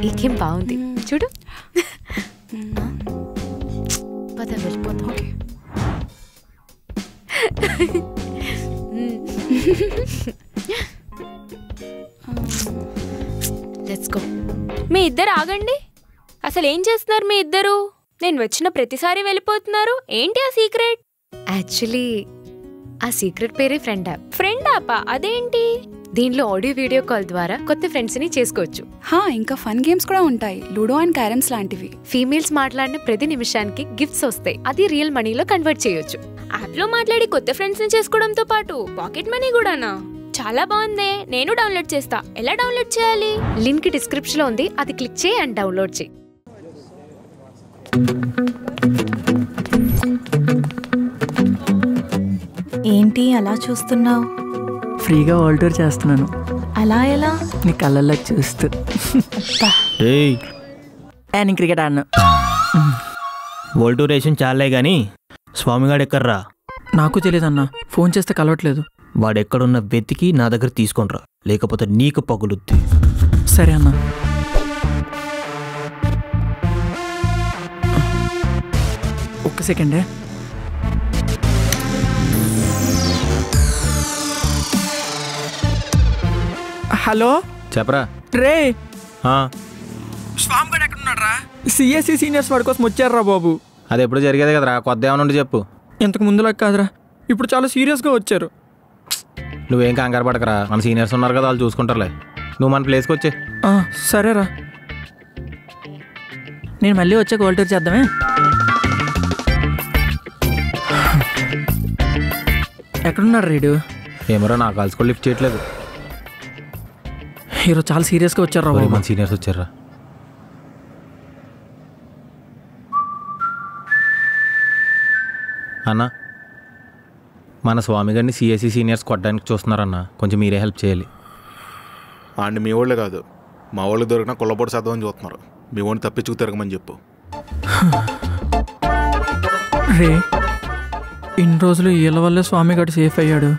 ఈకేం బాగుంది చూడు. పద వెళ్ళిపోతాం. Let's go. మీ ఇద్దరు ఆగండి. అసలు ఏం చేస్తున్నారు మీ ఇద్దరు? నేను వచ్చిన ప్రతిసారి వెళ్ళిపోతున్నారు. ఏంటి ఆ సీక్రెట్? యాక్చువల్లీ ఆ సీక్రెట్ పేరే ఫ్రెండ్ యాప్. ఫ్రెండ్ యాపా? అదేంటి? దీనిలో ఆడియో వీడియో కాల్ ద్వారా కొత్త ఫ్రెండ్స్ ని చేసుకోవచ్చు. ఇంకా ఫన్ గేమ్స్ కూడా ఉంటాయి, లూడో అండ్ క్యారమ్స్ లాంటివి. ఫీమేల్స్ మాట్లాడిన ప్రతి నిమిషానికి గిఫ్ట్స్ వస్తాయి. అది రియల్ మనీలో కన్వర్ట్ చేయొచ్చు. యాప్ లో మాట్లాడి కొత్త ఫ్రెండ్స్ ని చేసుకోవడంతో పాటు పాకెట్ మనీ కూడానా? చాలా బాగుంది. నేను డౌన్లోడ్ చేస్తా. ఎలా డౌన్లోడ్ చేయాలి? లింక్ డిస్క్రిప్షన్ లో ఉంది. అది క్లిక్ చేయి అండ్ డౌన్లోడ్ చేయి. ఏంటి అలా చూస్తున్నావు? ఫ్రీగా వరల్డ్ టూర్ చేస్తున్నాను. అలా ఎలా? నీ కళ్ళల్లో చూస్తూ. నేను క్రికెట్ ఆడినా. వరల్డ్ టూర్ వేసిన చాలే కానీ స్వామిగాడు ఎక్కడ్రా? నాకు తెలియదన్నా, ఫోన్ చేస్తే కలవట్లేదు. వాడెక్కడున్న వెతికి నా దగ్గర తీసుకొనిరా, లేకపోతే నీకు పగులుద్ది. సరే అన్నా. ఒక్క సెకండే. హలో చెప్పరా. రే స్వామి గారు ఎక్కడున్నాడు రా? సిఎస్సి సీనియర్స్ వాడి కోసం వచ్చారా బాబు. అది ఎప్పుడు జరిగేది కదరా, కొత్త ఏమన్నా ఉండి చెప్పు. ఇంతకు ముందులా కాదురా, ఇప్పుడు చాలా సీరియస్గా వచ్చారు. నువ్వేం కంగారు పడకరా, మన సీనియర్స్ ఉన్నారు కదా, వాళ్ళు చూసుకుంటారులే. నువ్వు మన ప్లేస్కి వచ్చే. సరేరా, నేను మళ్ళీ వచ్చాక వరల్డ్ టూర్ చేద్దామే. ఎక్కడున్నాడు రీడు? ఏమరా, నా కాల్స్ కూడా లిఫ్ట్ చేయట్లేదు. ఈరోజు చాలా సీరియస్గా వచ్చారా బాబు. మన సీనియర్స్ వచ్చారా? అన్నా, మన స్వామి గారిని సిఎస్సి సీనియర్స్ కొట్టడానికి చూస్తున్నారన్న, కొంచెం మీరే హెల్ప్ చేయాలి. అండ్ మీ వాళ్ళే కాదు, మా వాళ్ళకి దొరికిన కొల్లబొడి శాతం చూస్తున్నారు. మీ వాడిని తప్పించుకు తిరగమని చెప్పు. రే, ఇన్ని రోజులు వీళ్ళ వల్లే స్వామిగాడు సేఫ్ అయ్యాడు.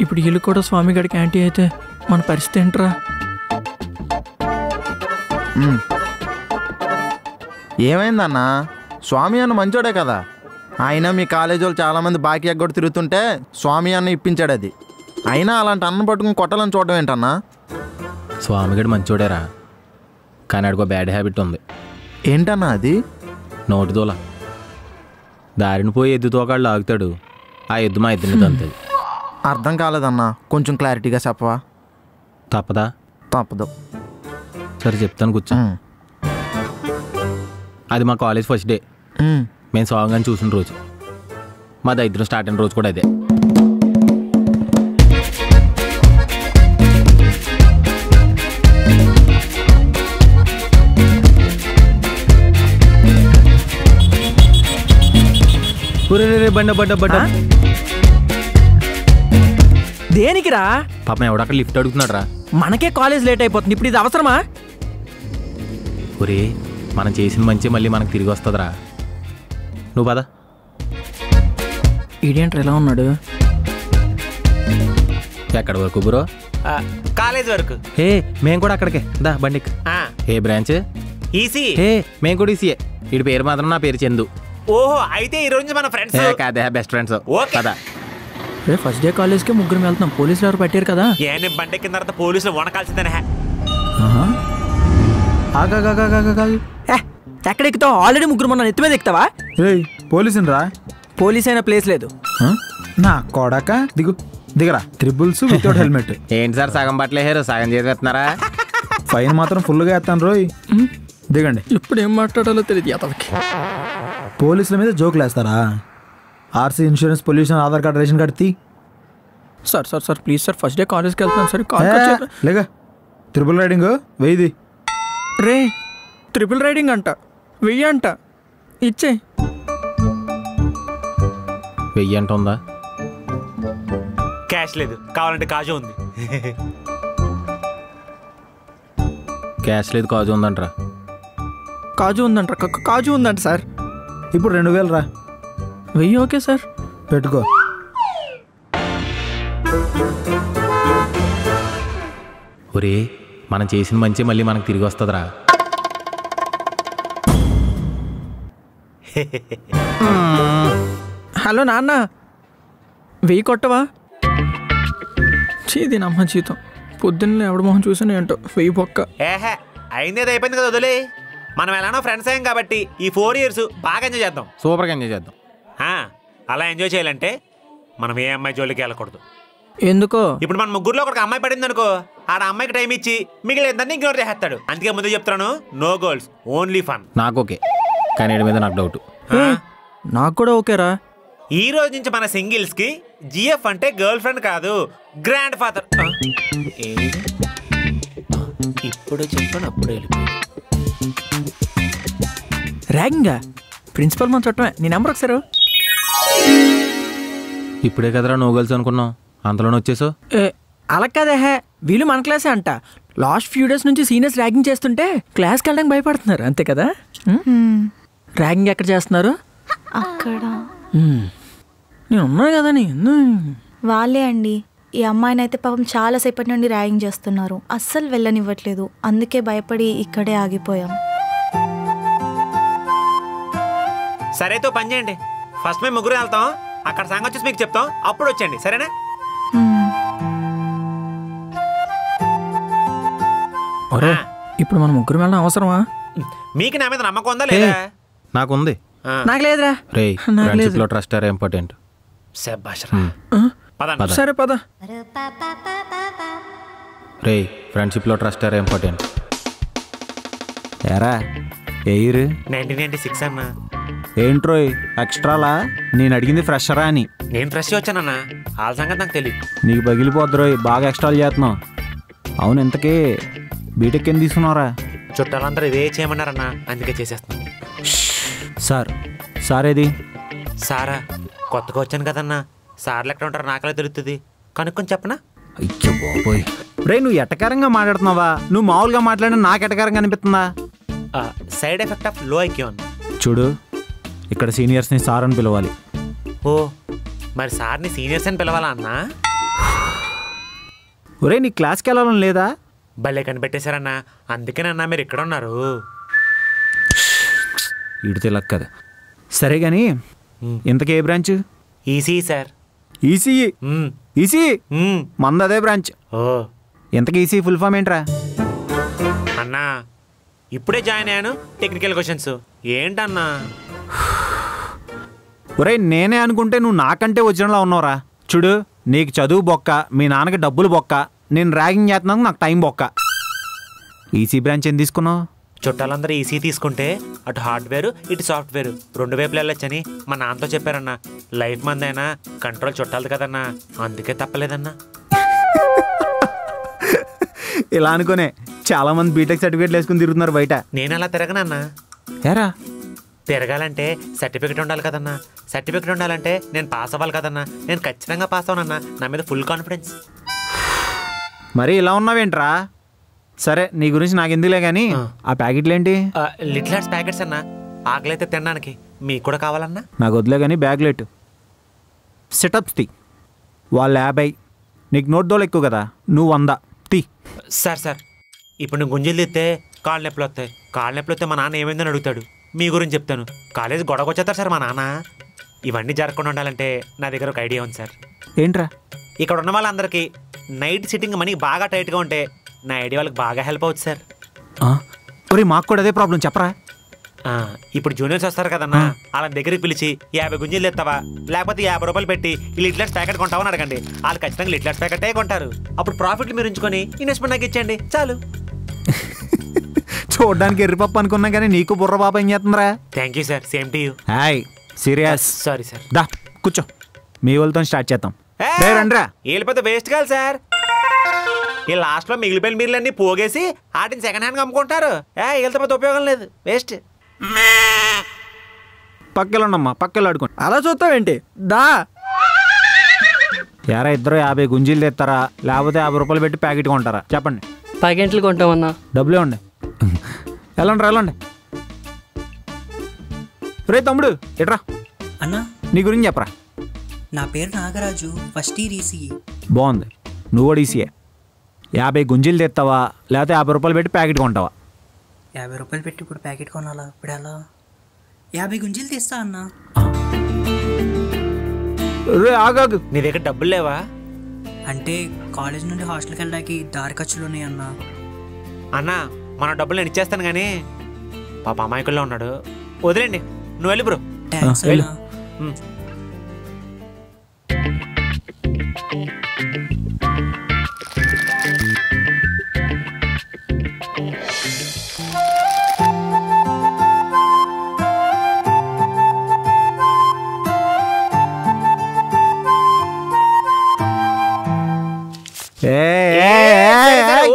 ఇప్పుడు వీళ్ళు కూడా స్వామిగాడికి యాంటీ అయితే మన పరిస్థితి ఏంట్రా? ఏమైందన్నా? స్వామి అన్న మంచోడే కదా. అయినా మీ కాలేజీ వాళ్ళు చాలామంది బాకీ ఎగ్గొట్టు తిరుగుతుంటే స్వామి అన్న ఇప్పించాడు అది. అయినా అలాంటి అన్నం పట్టుకుని కొట్టాలని చూడడం ఏంటన్నా? స్వామిగడు మంచోడేరా, కానీ ఆడికో బ్యాడ్ హ్యాబిట్ ఉంది. ఏంటన్నా అది? నోటి దూల. దారిని పోయి ఎద్దు తోకాళ్ళు ఆగుతాడు, ఆ ఎద్దు మా ఎద్దుని తంతది. అర్థం కాలేదన్నా, కొంచెం క్లారిటీగా చెప్పవా? తప్పదా? తప్పదు. సరే చెప్తాను, కూర్చో. అది మా కాలేజ్ ఫస్ట్ డే. మేము స్వామి గారిని చూసిన రోజు. మా దరిద్రం స్టార్ట్ అయిన రోజు కూడా అదే. బండ బండ బండ. దేనికిరా? పాపం ఎవడక్కడ లిఫ్ట్ అడుగుతున్నాడు రా. మనకే కాలేజ్ లేట్ అయిపోతుంది, ఇప్పుడు ఇది అవసరమా? ఒరే, మనం చేసిన మంచి మళ్ళీ మనకు తిరిగి వస్తుందిరా. నువ్వు పద. ఈడేంట్రా ఎలా ఉన్నాడు? ఎక్కడి వరకు బ్రో? కాలేజ్ వరకు. హే, మేము కూడా అక్కడికే. దా బండికి. ఏ బ్రాంచ్? ఈసీ. హే, మేము కూడా ఈసీఏ. వీడి పేరు మాత్రం నా పేరు చందు. ఓహో, అయితే ఈ రోజు మన ఫ్రెండ్స్ కాదే, బెస్ట్ ఫ్రెండ్స్. కదా ఫస్ట్ డే కాలేజ్కి ముగ్గురు వెళ్తున్నాం. పోలీసులు ఎవరు పట్టారు కదా? ఏం బండి కింద తర్వాత పోలీసులు వనకాల్సిందనే. ఎక్కడ ఎక్కుతావు? ఆల్రెడీ ముగ్గురు మన ఎత్తి మీద ఎక్కుతావా? పోలీసు రా. పోలీస్ అయినా ప్లేస్ లేదు. నా కొడక దిగు, దిగరా. Triples without helmet. ఏంటి సార్, సగం బట్టలేసారు, సగం చేసి వేస్తున్నారా? ఫైన్ మాత్రం ఫుల్గా వేస్తాను రోయ్. దిగండి. ఇప్పుడు ఏం మాట్లాడాలో తెలియదు అతనికి. పోలీసుల మీద జోకులు వేస్తారా? RC, insurance, pollution, Aadhaar card, ration card తీ. Sir sir sir please sir, first day కాలేజ్కి వెళ్తున్నాం సార్. లేగా ట్రిపుల్ రైడింగ్ 1000. రే, ట్రిపుల్ రైడింగ్ అంట, 1000 అంట. ఇచ్చే. 1000 అంట ఉందా? క్యాష్ లేదు, కావాలంటే కాజు ఉంది. క్యాష్ లేదు, కాజు ఉందంటరా. కాజు ఉందంట, కాజు ఉందంట సార్. ఇప్పుడు 2000 రా. 1000 ఓకే సార్, పెట్టుకో. ఒరే మనం చేసిన మంచి మళ్ళీ మనకు తిరిగి వస్తుందిరా. హలో నాన్న, 1000 కొట్టవా? దీనమ్మ జీతం పొద్దున్నే ఎవడ మొహం చూసాను ఏంటో 1000 పొక్క. ఏహే అయింది అయిపోయింది కదా, వదిలే. మనం ఎలానో ఫ్రెండ్స్ అయ్యాం కాబట్టి ఈ 4 years బాగా ఎంజాయ్ చేద్దాం. సూపర్గా ఎంజాయ్ చేద్దాం. అలా ఎంజాయ్ చేయాలంటే మనం ఏ అమ్మాయి జోలికి వెళ్ళకూడదు. ఎందుకో? ఇప్పుడు మన ముగ్గురులో ఒకరికి అమ్మాయి పడింది అనుకో, ఆడ అమ్మాయికి టైం ఇచ్చి మిగిలిందని ఇగ్నోర్ చేస్తాడు. అందుకే ముందు చెప్తాను, నో గర్ల్స్, ఓన్లీ ఫన్. నాకు ఓకే, కానీ వీడి మీద నాకు డౌట్. నాకు కూడా ఓకేరా. ఈ రోజు నుంచి మన సింగిల్స్ కి జిఎఫ్ అంటే గర్ల్ ఫ్రెండ్ కాదు, గ్రాండ్ ఫాదర్. ఇప్పుడు చెప్పాను అప్పుడు ర్యాగింగా? ప్రిన్సిపల్ మన చుట్టమే. నీ నెంబర్ ఒకసారి. ఇప్పుడే కదరా నో గర్ల్స్ అనుకున్నాం, అంతలోనే వచ్చేసావు. అలా కదే, వీళ్ళు మన క్లాసే అంట. లాస్ట్ ఫ్యూ డేస్ నుంచి సీనియర్స్ ర్యాగింగ్ చేస్తుంటే క్లాస్కి వెళ్ళడానికి భయపడుతున్నారు, అంతే కదా? ర్యాగింగ్ ఎక్కడ చేస్తున్నారు? అక్కడ. నేను ఉన్నాను కదా. వాళ్ళే అండి. ఈ అమ్మాయిని అయితే పాపం చాలాసేపటి నుండి ర్యాగింగ్ చేస్తున్నారు, అస్సలు వెళ్ళనివ్వట్లేదు. అందుకే భయపడి ఇక్కడే ఆగిపోయాం. సరేతో పని చేయండి, ఫస్ట్ మేము ముగ్గురు వెళ్తాం, అక్కడ సంగతి వచ్చేసి మీకు చెప్తాం, అప్పుడు వచ్చేయండి, సరేనా? ఇప్పుడు మనం ముగ్గురు వెళ్ళడం అవసరమా? మీకు నా మీద నమ్మకం ఉందా లేదా? నాకుంది. నాకు లేదురా. రే ఫ్రెండ్షిప్ లో ట్రస్ట్ ఆర్ ఇంపార్టెంట్. సరే పద. రే ఫ్రెండ్షిప్ లో ట్రస్ట్ ఆర్ ఇంపార్టెంట్. ఏరా ఎయిర్ 1996 అన్నా. ఏంట్రో ఎక్స్ట్రాలా? నేను అడిగింది ఫ్రెషరా అని. నేను ఫ్రెష్ వచ్చానన్నా, వాళ్ళ సంగతి నాకు తెలియదు. నీకు పగిలిపోద్దురోయ్, బాగా ఎక్స్ట్రాలు చేస్తున్నావు. అవును, ఇంతకీ బీటెక్ ఏం తీసుకున్నావురా? చుట్టాలందరూ ఇదే చేయమన్నారన్నా, అందుకే చేసేస్తున్నాను. సార్ ఏది? సారా కొత్తగా వచ్చాను కదన్నా, సార్లు ఎక్కడ ఉంటారో నాకలే తెలుస్తుంది, కనుక్కొని చెప్పనా? అయ్యో బాబోయ్, రే నువ్వు ఎటకారంగా మాట్లాడుతున్నావా? నువ్వు మామూలుగా మాట్లాడినా నాకు ఎటకారంగా అనిపిస్తుందా? సైడ్ ఎఫెక్ట్ ఆఫ్ లో ఐక్యూ అన్న. చూడు, ఇక్కడ సీనియర్స్ని సార్ అని పిలవాలి. ఓ మరి సార్ని సీనియర్స్ అని పిలవాలా అన్నా? ఒరే నీ క్లాస్కి వెళ్ళాలని లేదా? భలే కనిపెట్టేశారన్నా, అందుకేనన్నా మీరు ఇక్కడ ఉన్నారు. ఇడితే లక్కది. సరే కానీ ఇంతకే ఏ branch? ECE sir. ECE? ECE మంది అదే బ్రాంచ్. ఓ ఇంతకీ ఈసీఈ ఫుల్ ఫామ్ ఏంట్రా? అన్నా ఇప్పుడే జాయిన్ అయ్యాను, టెక్నికల్ క్వశ్చన్స్ ఏంటన్నా? ఒరే నేనే అనుకుంటే నువ్వు నాకంటే వచ్చినలా ఉన్నావురా. చూడు, నీకు చదువు బొక్క, మీ నాన్నకి డబ్బులు బొక్క, నేను ర్యాగింగ్ చేస్తున్నాను, నాకు టైం బొక్క. ఈసీ బ్రాంచ్ ఏం తీసుకున్నావు? చుట్టాలందరూ ఈసీ తీసుకుంటే అటు హార్డ్వేర్ ఇటు సాఫ్ట్వేర్ 2 వైపులు వెళ్ళొచ్చని మా నాన్నతో చెప్పారన్నా. లైఫ్ మందైనా కంట్రోల్ చుట్టాలి కదన్నా, అందుకే తప్పలేదన్నా. ఇలా అనుకునే చాలా మంది బీటెక్ సర్టిఫికేట్లు వేసుకుని తిరుగుతున్నారు బయట. నేను అలా తిరగనన్నా. ఏరా తిరగాలంటే సర్టిఫికేట్ ఉండాలి కదన్నా, సర్టిఫికేట్ ఉండాలంటే నేను పాస్ అవ్వాలి కదన్నా. నేను ఖచ్చితంగా పాస్ అవునన్నా, నా మీద ఫుల్ కాన్ఫిడెన్స్. మరి ఇలా ఉన్నావేంట్రా? సరే నీ గురించి నాకు ఎందుకులే కానీ ఆ ప్యాకెట్లు ఏంటి? లిటిల్ హార్ట్స్ ప్యాకెట్స్ అన్నా, ఆకలైతే తినడానికి. మీకు కూడా కావాలన్నా? నాకు వదిలే కానీ బ్యాగ్లెట్ సెటప్స్ తీ. వాళ్ళు 50, నీకు నోట్ దోలు ఎక్కువ కదా, నువ్వు 100 తీ. సార్ ఇప్పుడు నువ్వు గుంజీలు తీస్తే కాళ్ళు నొప్పులు వస్తాయి. కాళ్ళు నొప్పులు వస్తే మా నాన్న ఏమైందని అడుగుతాడు. మీ గురించి చెప్తాను, కాలేజ్ గొడవకు వచ్చేస్తారు సార్ మా నాన్న. ఇవన్నీ జరగకుండా ఉండాలంటే నా దగ్గర ఒక ఐడియా ఉంది సార్. ఏంట్రా? ఇక్కడ ఉన్న వాళ్ళందరికీ నైట్ సిట్టింగ్ మనీ బాగా టైట్గా ఉంటే నా ఐడియా వాళ్ళకి బాగా హెల్ప్ అవుతుంది సార్. ఒరే మాకు కూడా అదే ప్రాబ్లం, చెప్పరా? ఇప్పుడు జూనియర్స్ వస్తారు కదన్నా, వాళ్ళ దగ్గరికి పిలిచి 50 గుంజీలు తెస్తావా, లేకపోతే 50 రూపాయలు పెట్టి ఈ లిటిల్ ప్యాకెట్ కొంటావని అడగండి. వాళ్ళు ఖచ్చితంగా లిటిల్ ప్యాకెటే కొంటారు. అప్పుడు ప్రాఫిట్లు మీరు ఉంచుకొని ఇన్వెస్ట్మెంట్ నాకు ఇచ్చండి చాలు. చూడడానికి ఎర్రిపప్పు అనుకున్నా కానీ నీకు బుర్ర పాప ఏం చేస్తుందిరా? Thank you sir, same to you. Hi serious. Sorry sir. దా కూర్చో, మీ వాళ్ళతో స్టార్ట్ చేద్దాం. రండిరా. వెళ్ళిపోతే వేస్ట్ కాదు సార్. ఈ లాస్ట్లో మిగిలిపోయిన మీర్లన్నీ పోగేసి వాటిని సెకండ్ హ్యాండ్గా అమ్ముకుంటారు. వెళ్తే ఉపయోగం లేదు, వేస్ట్. పక్కెళ్ళండమ్మా, పక్కెళ్ళి ఆడుకోండి. అలా చూస్తావేంటి? దా. ఎరా ఇద్దరు 50 గుంజీలు తెస్తారా, లేకపోతే 50 రూపాయలు పెట్టి ప్యాకెట్ కొంటారా? చెప్పండి. ప్యాకెట్లు కొంటామన్నా. డబ్బులే ఉండే. వెళ్ళండి. రే తమ్ముడు ఎట్రా అన్నా, నీ గురించి చెప్పరా. నా పేరు నాగరాజు, ఫస్ట్ ఇయర్ ఈసీఈ. బాగుంది, నువ్వు కూడా ఈసీఏ. 50 గుంజీలు తెస్తావా లేకపోతే 50 రూపాయలు పెట్టి ప్యాకెట్ కొంటావా? 50 రూపాయలు పెట్టి ఇప్పుడు ప్యాకెట్ కొనాలా? ఇప్పుడు ఎలా? 50 గుంజీలు తీస్తా అన్న. ఆగాగు, నీ దగ్గర డబ్బులు లేవా? అంటే కాలేజ్ నుండి హాస్టల్కి వెళ్ళడానికి దారి ఖర్చులు ఉన్నాయి అన్న. అన్నా మన డబ్బులు నేను ఇచ్చేస్తాను కానీ పాప అమాయకుల్లో ఉన్నాడు, వదిలేండి. నువ్వు వెళ్ళి బ్రో. థ్యాంక్స్ వెళ్ళు. అన్న.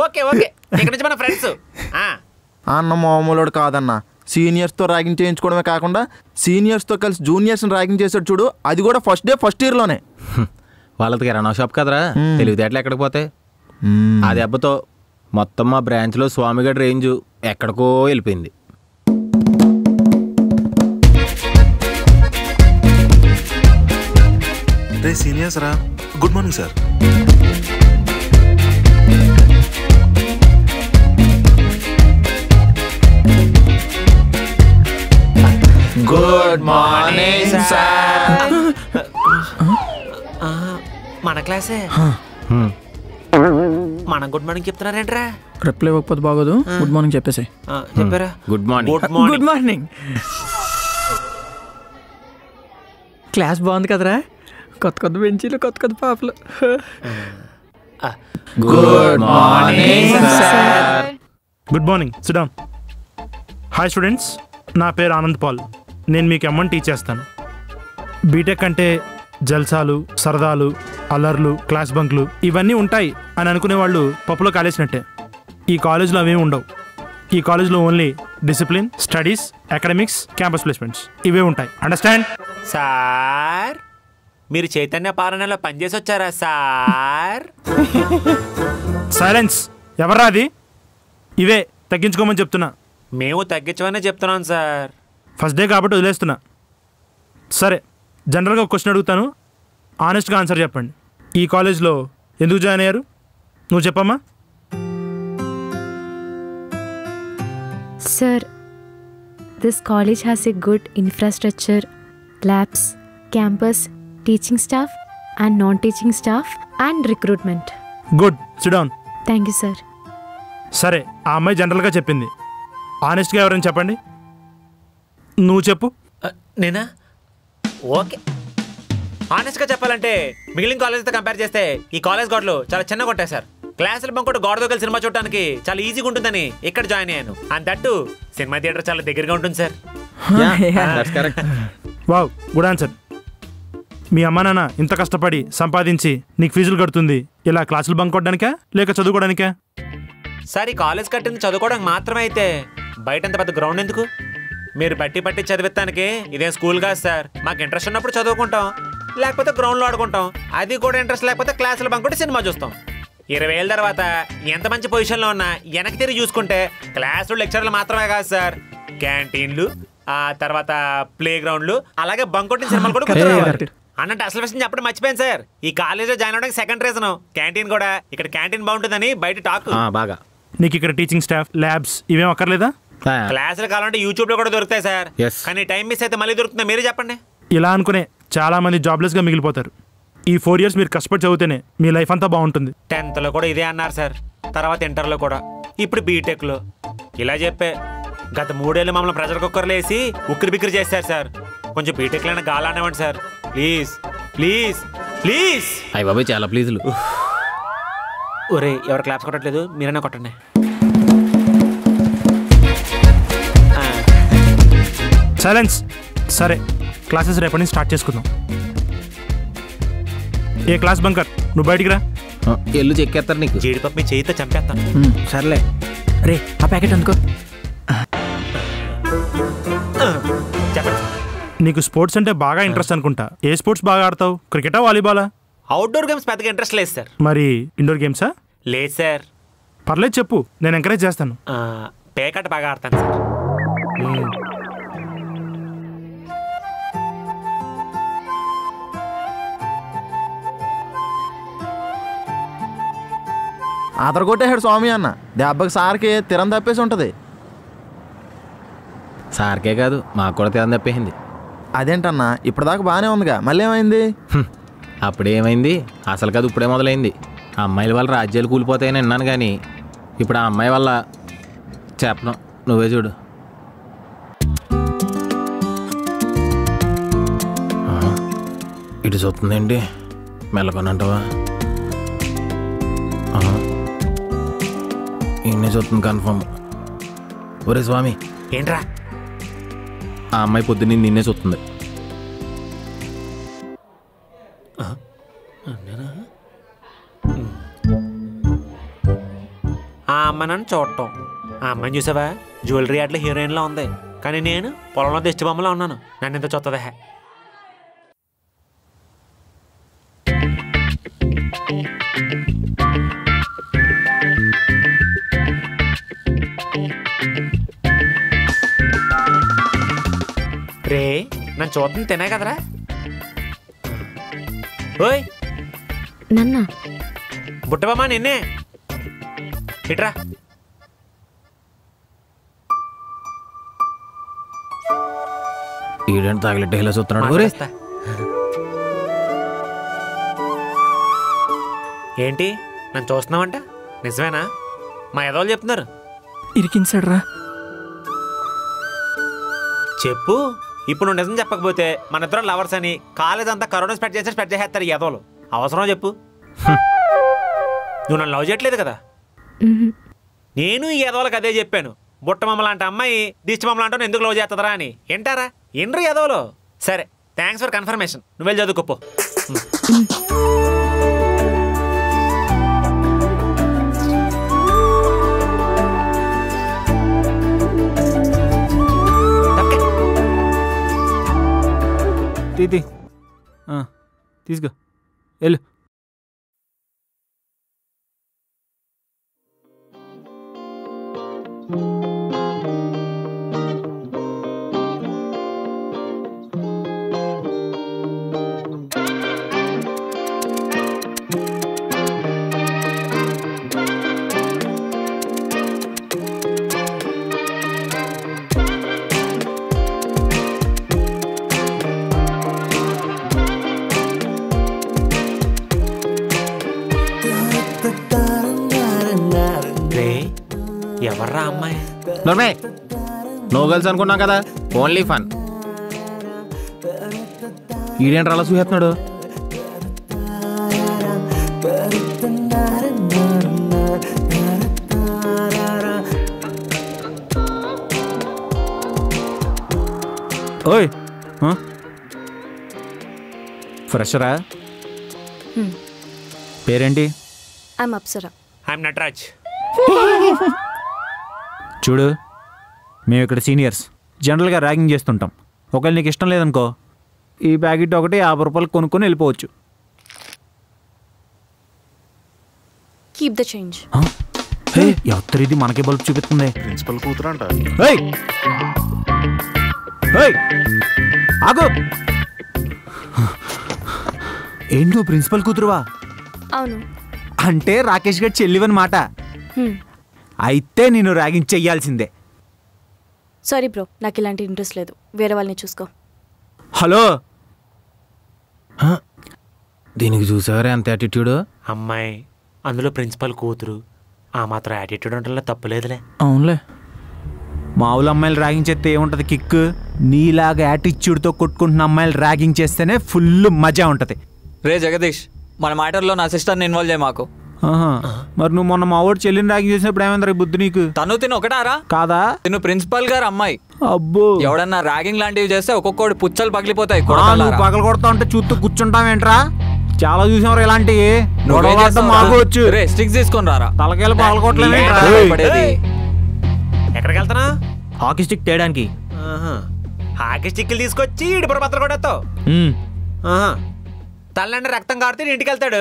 ఓకే ఓకే, ఇక్కడ నుంచి మన ఫ్రెండ్స్. అన్న మామూలుడు కాదన్న. సీనియర్స్తో ర్యాగింగ్ చేయించుకోవడమే కాకుండా సీనియర్స్తో కలిసి జూనియర్స్ని ర్యాగింగ్ చేసాడు చూడు, అది కూడా ఫస్ట్ డే ఫస్ట్ ఇయర్లోనే. వాళ్ళది కిరాణా షాప్ కదరా, తెలివితేటలు ఎక్కడికి పోతాయి? ఆ దెబ్బతో మొత్తం మా బ్రాంచ్లో స్వామిగడ్ రేంజ్ ఎక్కడికో వెళ్ళిపోయింది. రే సీనియర్స్ రా, good morning sir. Good morning sir. మన క్లాసే. మనం గుడ్ మార్నింగ్ చెప్తున్నారేంట్రా? రిప్లై ఇవ్వకపోతే బాగోదు. గుడ్ మార్నింగ్ చెప్పేసి. చెప్పారా? Good morning. Good morning. Class బాగుంది కదరా, కొత్త కొత్త బెంచీలు, కొత్త కొత్త పాపలు. Good morning sir. Good morning, SIT down. Hi students, నా పేరు ఆనంద్ పాల్. నేను మీకు M1 టీచ్ చేస్తాను. బీటెక్ అంటే జల్సాలు, సరదాలు, అల్లర్లు, క్లాస్ బంక్లు ఇవన్నీ ఉంటాయి అని అనుకునే వాళ్ళు పప్పులో కాలేసినట్టే. ఈ కాలేజ్లో అవేమి ఉండవు. ఈ కాలేజ్లో only discipline, studies, academics, campus placements ఇవే ఉంటాయి. అండర్స్టాండ్? సార్ మీరు చైతన్య పాలనలో పనిచేసి వచ్చారా సార్? సైలెన్స్. ఎవర్రా అది? ఇవే తగ్గించుకోమని చెప్తున్నా. మేము తగ్గించమనే చెప్తున్నాం సార్. ఫస్ట్ డే కాబట్టి వదిలేస్తున్నా. సరే, జనరల్గా ఒక క్వశ్చన్ అడుగుతాను, ఆనెస్ట్గా ఆన్సర్ చెప్పండి. ఈ కాలేజ్లో ఎందుకు జాయిన్ అయ్యారు? నువ్వు చెప్పమ్మా. Sir, this college has a good infrastructure, labs, campus, teaching staff and non-teaching staff and recruitment. Good, SIT down. Thank you, sir. సరే, ఆ అమ్మాయి జనరల్గా చెప్పింది. ఆనెస్ట్గా ఎవరైనా చెప్పండి. నువ్వు చెప్పు. నేనా? ఓకే. ఆనెస్ట్గా చెప్పాలంటే మిగిలిన కాలేజ్తో కంపేర్ చేస్తే ఈ కాలేజ్ గోడలు చాలా చిన్నగా ఉంటాయి సార్. క్లాసులు బంకొట్టు గోడతో కలిసి సినిమా చూడడానికి చాలా ఈజీగా ఉంటుందని ఇక్కడ జాయిన్ అయ్యాను. అండ్ దట్టు సినిమా థియేటర్ చాలా దగ్గరగా ఉంటుంది సార్. Wow, good answer. మీ అమ్మా నాన్న ఇంత కష్టపడి సంపాదించి నీకు ఫీజులు కడుతుంది ఇలా క్లాసులు బంక్ కొట్టడానికా లేక చదువుకోవడానికా? సార్ ఈ కాలేజ్ కట్టింది చదువుకోవడానికి మాత్రమే అయితే బయట ఎంత పెద్ద గ్రౌండ్ ఎందుకు? మీరు బట్టి పట్టి చదివిస్తానికి ఇదేం స్కూల్ కాదు సార్. మాకు ఇంట్రెస్ట్ ఉన్నప్పుడు చదువుకుంటాం, లేకపోతే గ్రౌండ్లో ఆడుకుంటాం. అది కూడా ఇంట్రెస్ట్ లేకపోతే క్లాసులు బంక్ కొట్టి సినిమా చూస్తాం. 20 ఏళ్ళ తర్వాత ఎంత మంచి పొజిషన్లో ఉన్నా వెనక్కి తిరిగి చూసుకుంటే క్లాసులు లెక్చర్లు మాత్రమే కాదు సార్, క్యాంటీన్లు, ఆ తర్వాత ప్లే గ్రౌండ్లు, అలాగే బంక్ కొట్టిన సినిమాలు కూడా గుర్తురావాలి. అన్నట్టు అసలు విషయం చెప్పడం మర్చిపోయాను సార్. ఈ కాలేజ్లో జాయిన్ అవడానికి సెకండ్ రీజన్ క్యాంటీన్ కూడా. ఇక్కడ క్యాంటీన్ బాగుంటుందని బయట టాక్. బాగా. నీకు ఇక్కడ టీచింగ్ స్టాఫ్, ల్యాబ్స్ ఇవేం అక్కర్లేదా? క్లాసులు కావాలంటే యూట్యూబ్ లో కూడా దొరుకుతాయి సార్. కానీ టైం మిస్ అయితే మళ్ళీ దొరుకుతుందా మీరే చెప్పండి. ఇలా అనుకునే చాలా మంది జాబ్లెస్గా మిగిలిపోతారు. ఈ 4 years మీరు కష్టపడి చదివితేనే మీ లైఫ్ అంతా బాగుంటుంది. 10th లో కూడా ఇదే అన్నారు సార్, తర్వాత ఇంటర్లో కూడా, ఇప్పుడు బీటెక్లో. ఇలా చెప్పే గత 3 ఏళ్ళు మమ్మల్ని ప్రెషర్ కుక్కర్లో వేసి ఉక్కిరి బిక్కిరి చేశారు సార్. కొంచెం బీటెక్లో అయినా గాలనివ్వండి సార్, ప్లీజ్ ప్లీజ్ ప్లీజ్. అయ్య బాబాయ్, చాలా ప్లీజులు. ఒరే, ఎవరు క్లాప్స్ కొట్టట్లేదు, మీరైనా కొట్టండి. సైలెన్స్. సరే, క్లాసెస్ రేపటి నుంచి స్టార్ట్ చేసుకుందాం. ఏ క్లాస్ బంకర్, నువ్వు బయటికి రా. ఎల్లు చెక్కేస్తారు నీకు. జీడిపప్పు మీ చేయితో చంపేస్తాను. సర్లే రే, ఆ ప్యాకెట్ అందుకో. చెప్పండి. నీకు స్పోర్ట్స్ అంటే బాగా ఇంట్రెస్ట్ అనుకుంటా. ఏ స్పోర్ట్స్ బాగా ఆడతావు? క్రికెటా, వాలీబాలా? అవుట్డోర్ గేమ్స్ పెద్దగా ఇంట్రెస్ట్ లేదు సార్. మరి ఇండోర్ గేమ్సా? లేదు సార్. పర్లేదు చెప్పు, నేను ఎంకరేజ్ చేస్తాను. పేకాట బాగా ఆడతాను సార్. అదరగొట్టేశాడు స్వామి అన్న. దెబ్బకి సార్కి తిరం తప్పేసి ఉంటుంది. సార్కే కాదు మాకు కూడా తిరం తప్పేసింది. అదేంటన్నా ఇప్పటిదాకా బాగానే ఉందిగా, మళ్ళీ ఏమైంది? అప్పుడేమైంది అసలు కాదు, ఇప్పుడే మొదలైంది. ఆ అమ్మాయిల వల్ల రాజ్యాలు కూలిపోతాయని విన్నాను, కానీ ఇప్పుడు ఆ అమ్మాయి వల్ల చెప్పను, నువ్వే చూడు. ఇటు చూస్తుందండి, మెల్లకొనంటావా? ఈయనే చూస్తుంది కన్ఫర్మ్. ఒరే స్వామి, ఏంట్రా? ఆ అమ్మాయి పొద్దున్న నిన్నే చూస్తుంది. ఆ అమ్మాయి నన్ను చూడటం, ఆ అమ్మాయిని చూసావా? జ్యువెలరీ అట్లా హీరోయిన్లా ఉంది, కానీ నేను పొలంలో దిష్టి బొమ్మలా ఉన్నాను. నన్ను ఇంత చూస్తుందా? రే నన్ను చూద్దాం తినే కదరా. ఓయ్ నన్నా బుట్టబమ్మా, నిన్నే ఇట్రా. ఈడని తాగిలెట్టే ఇలా చూస్తున్నాడు. ఏంటి నన్ను చూస్తున్నావంట? నిజమేనా? మా ఎదవాళ్ళు చెప్తున్నారు. ఇరికించాడు రా. చెప్పు. ఇప్పుడు నువ్వు నిజం చెప్పకపోతే మన ఇద్దరు లవర్స్ అని కాలేజ్ అంతా కరోనా స్ప్రెడ్ చేసేస్తారు ఈ ఎదవలు. అవసరం చెప్పు. నువ్వు నన్ను లవ్ చేయట్లేదు కదా? నేను ఈ ఎదవలకు అదే చెప్పాను. బుట్టమమ్మ లాంటి అమ్మాయి దిష్టి బొమ్మ లాంటి ఎందుకు లవ్ చేస్తుందరా అని. ఏంటారా ఎండ్రు ఎదవలు. సరే, థ్యాంక్స్ ఫర్ కన్ఫర్మేషన్. నువ్వు వెళ్ళి చదువుకోపో. తీసుకో వెళ్ళు. ఎవర్రా అమ్మాయి? నోర్మే, నువ్వు కలిసి అనుకున్నాం కదా, ఓన్లీ ఫన్. ఈడేంట్రా అలా చూసేస్తున్నాడు? ఓయ్ ఫ్రెషరా? పేరేంటి? ఐమ్ అప్సరా. ఐమ్ నటరాజ్. చూడు, మేము ఇక్కడ సీనియర్స్, జనరల్గా ర్యాగింగ్ చేస్తుంటాం. ఒకవేళ నీకు ఇష్టం లేదనుకో, ఈ ప్యాకెట్ ఒకటి 50 రూపాయలు కొనుక్కొని వెళ్ళిపోవచ్చు. Keep the change. ఇది మనకే బల్బ్ చూపిస్తుంది. ప్రిన్సిపల్ కూతురు అంట. ఆగు. ఏంటి నువ్వు ప్రిన్సిపల్ కూతురువా? అవును. అంటే రాకేష్ గారి చెల్లివని మాట. అయితే నేను ర్యాగింగ్ చెయ్యాల్సిందే. సారీ బ్రో, నాకు ఇలాంటి ఇంట్రెస్ట్ లేదు. వేరే వాళ్ళని చూసుకో. హలో, దీనికి చూసారా ఎంత యాటిట్యూడ్? అమ్మాయి, అందులో ప్రిన్సిపల్ కూతురు, ఆ మాత్రం యాటిట్యూడ్ అంటే తప్పులేదులే. అవునులే. మామూలు అమ్మాయిలు ర్యాగింగ్ చేస్తే ఏముంటుంది కిక్? నీలాగా యాటిట్యూడ్తో కొట్టుకుంటున్న అమ్మాయిలు ర్యాగింగ్ చేస్తేనే ఫుల్ మజా ఉంటుంది. రే జగదీష్, మన మ్యాటర్లో నా సిస్టర్ని ఇన్వాల్వ్ చేయ మాకు. మరి నువ్వు మొన్న మా వాడు చెల్లిని ర్యాగింగ్ చేసినప్పుడు ఏమైంది బుద్ధి నీకు? తను తిను ఒకటారా కాదా? తిను ప్రిన్సిపల్ గారు అమ్మాయి. అబ్బో, ఎవడన్నా ర్యాగింగ్ లాంటివి చేస్తే ఒక్కొక్కటి పుచ్చలు పగిలిపోతాయి. పగల కొడతా ఉంటే చూస్తూ కూర్చుంటావేంట్రా? చాలా చూసాం ఇలాంటివి. స్టిక్స్ తీసుకొని రారా. తలకాయలు పగల కొట్టలేదు. ఎక్కడికి వెళ్తానా? హాకీ స్టిక్ తేయడానికి. హాకీ స్టిక్లు తీసుకొచ్చి ఇడిపర పత్ర కొడతావు. తల్లండి రక్తం కారితే ఇంటికి వెళ్తాడు.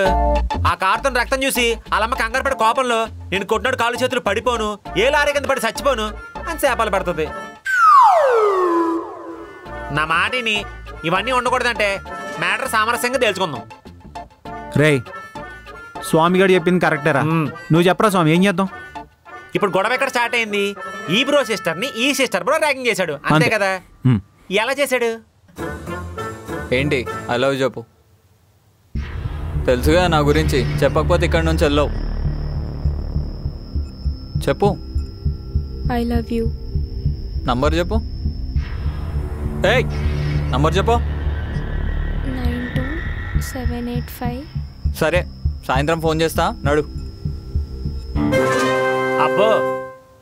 ఆ కారుతున్న రక్తం చూసి వాళ్ళమ్మ కంగారు పడి కోపంలో నేను కొట్టినాడు కాళ్ళు చేతులు పడిపోను, ఏ లారీ కింద పడి చచ్చిపోను అని శాపాలు పడుతుంది. నా మాటిని ఇవన్నీ ఉండకూడదంటే మ్యాటర్ సామరస్యంగా తేల్చుకుందాం. రేయ్, స్వామి గారు చెప్పింది కరెక్టేరా. నువ్వు చెప్పరా స్వామి, ఏం చేద్దాం? ఇప్పుడు గొడవ ఎక్కడ స్టార్ట్ అయింది? ఈ బ్రో సిస్టర్ని ఈ సిస్టర్ బ్రో ర్యాగింగ్ చేశాడు, అంతే కదా? ఎలా చేశాడు? ఏంటి ఐ లవ్ చెప్పు. తెలుసుగా నా గురించి, చెప్పకపోతే ఇక్కడి నుంచి వెళ్ళవు. చెప్పు. I love you. నంబర్ చెప్పు. ఏయ్ నంబర్ చెప్పు. 92785. సరే సాయంత్రం ఫోన్ చేస్తా, నడు. అబ్బో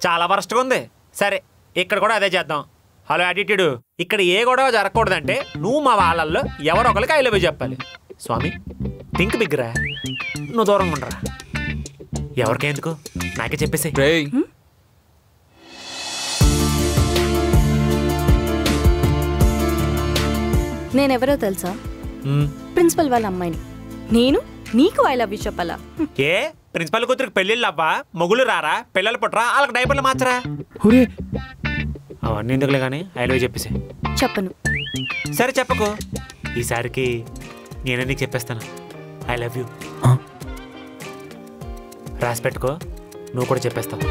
చాలా వరస్ట్గా ఉంది. సరే ఇక్కడ కూడా అదే చేద్దాం. హలో యాటిట్యూడ్, ఇక్కడ ఏ గొడవ జరగకూడదంటే నువ్వు మా వాళ్ళల్లో ఎవరో ఒకరికి ఐ లవ్ యూ చెప్పాలి. స్వామి థింక్ బిగ్రా, నువ్వు దూరంగా ఉండరా. ఎవరికెందుకు, నాకే చెప్పేసి. నేనెవరో తెలుసా? ప్రిన్సిపల్ వాళ్ళ అమ్మాయిని. నేను నీకు ఐ లవ్ యూ చెప్పాలా? ఏ ప్రిన్సిపల్ కూతురికి పెళ్ళిళ్ళు అవ్వా, మొగులు రారా, పిల్లలు పుట్టరా, వాళ్ళకి డైపర్లు మార్చరా? అవన్నీ ఎందుకులే కానీ ఐ లవ్ యూ చెప్పేసి. చెప్పను. సరే చెప్పకు, ఈసారికి నేనే నీకు చెప్పేస్తాను ఐ లవ్ యూ. రాసి పెట్టుకో, నువ్వు కూడా చెప్పేస్తావు.